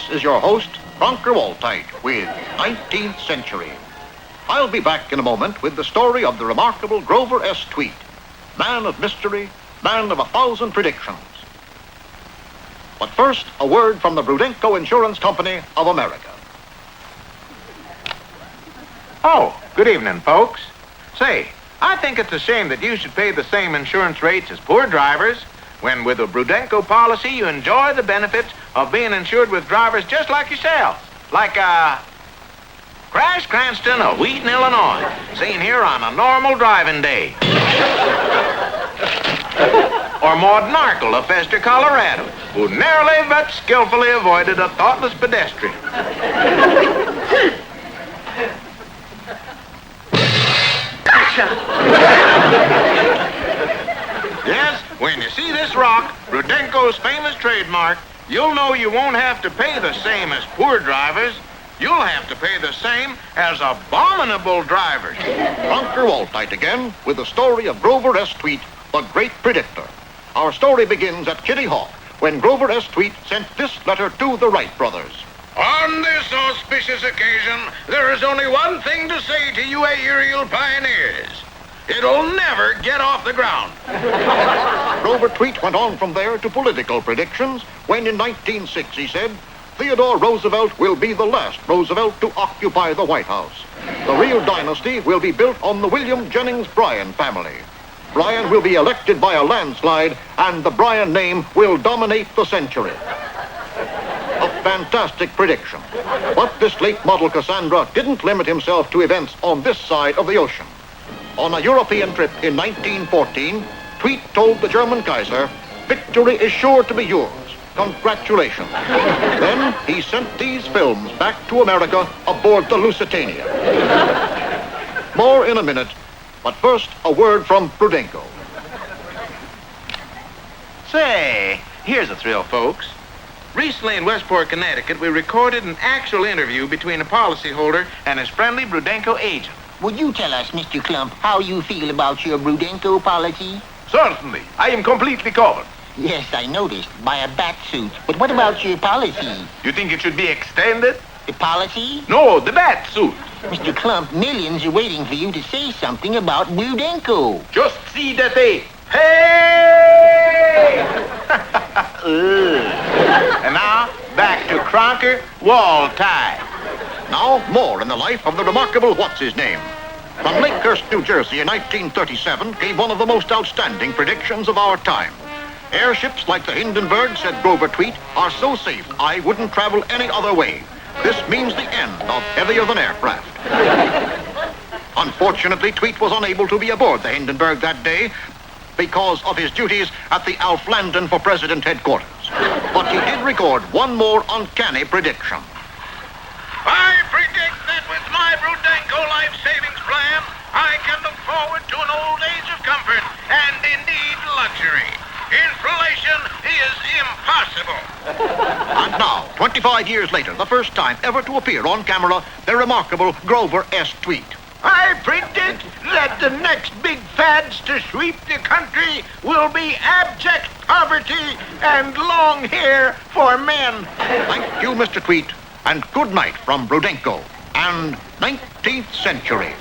This is your host, Bronker Waltite, with 19th Century. I'll be back in a moment with the story of the remarkable Grover S. Tweed, man of mystery, man of 1,000 predictions. But first, a word from the Brudenko Insurance Company of America. Oh, good evening, folks. Say, I think it's a shame that you should pay the same insurance rates as poor drivers when with a Brudenko policy you enjoy the benefits of being insured with drivers just like yourselves. Like, Crash Cranston of Wheaton, Illinois, seen here on a normal driving day. Or Maud Narkle of Fester, Colorado, who narrowly but skillfully avoided a thoughtless pedestrian. Yes, when you see this rock, Brudenko's famous trademark, you'll know you won't have to pay the same as poor drivers. You'll have to pay the same as abominable drivers. Bronker Waltite again with the story of Grover S. Tweed, the great predictor. Our story begins at Kitty Hawk when Grover S. Tweed sent this letter to the Wright brothers. On this auspicious occasion, there is only one thing to say to you aerial pioneers. It'll never get off the ground. Grover Tweed went on from there to political predictions when in 1906 he said, Theodore Roosevelt will be the last Roosevelt to occupy the White House. The real dynasty will be built on the William Jennings Bryan family. Bryan will be elected by a landslide, and the Bryan name will dominate the century. A fantastic prediction. But this late model Cassandra didn't limit himself to events on this side of the ocean. On a European trip in 1914, Tweed told the German Kaiser, victory is sure to be yours. Congratulations. Then he sent these films back to America aboard the Lusitania. More in a minute, but first a word from Brudenko. Say, here's a thrill, folks. Recently in Westport, Connecticut, we recorded an actual interview between a policyholder and his friendly Brudenko agent. Would you tell us, Mr. Clump, how you feel about your Brudenko policy? Certainly. I am completely covered. Yes, I noticed, by a bat suit. But what about your policy? You think it should be extended? The policy? No, the bat suit. Mr. Clump, millions are waiting for you to say something about Brudenko. Just see that they... Hey! And now, back to Cronker Waltite. Now, more in the life of the remarkable What's-His-Name. From Lakehurst, New Jersey in 1937 came one of the most outstanding predictions of our time. Airships like the Hindenburg, said Grover Tweed, are so safe I wouldn't travel any other way. This means the end of heavier-than-air craft. Unfortunately, Tweed was unable to be aboard the Hindenburg that day because of his duties at the Alf Landon for President headquarters. But he did record one more uncanny prediction. I predict that with my Brudenko life savings plan, I can look forward to an old age of comfort and indeed luxury. Inflation is impossible. And now, 25 years later, the first time ever to appear on camera, the remarkable Grover S. Tweed. I predict that the next big fads to sweep the country will be abject poverty and long hair for men. Thank you, Mr. Tweed, and good night from Brudenko and 19th Century.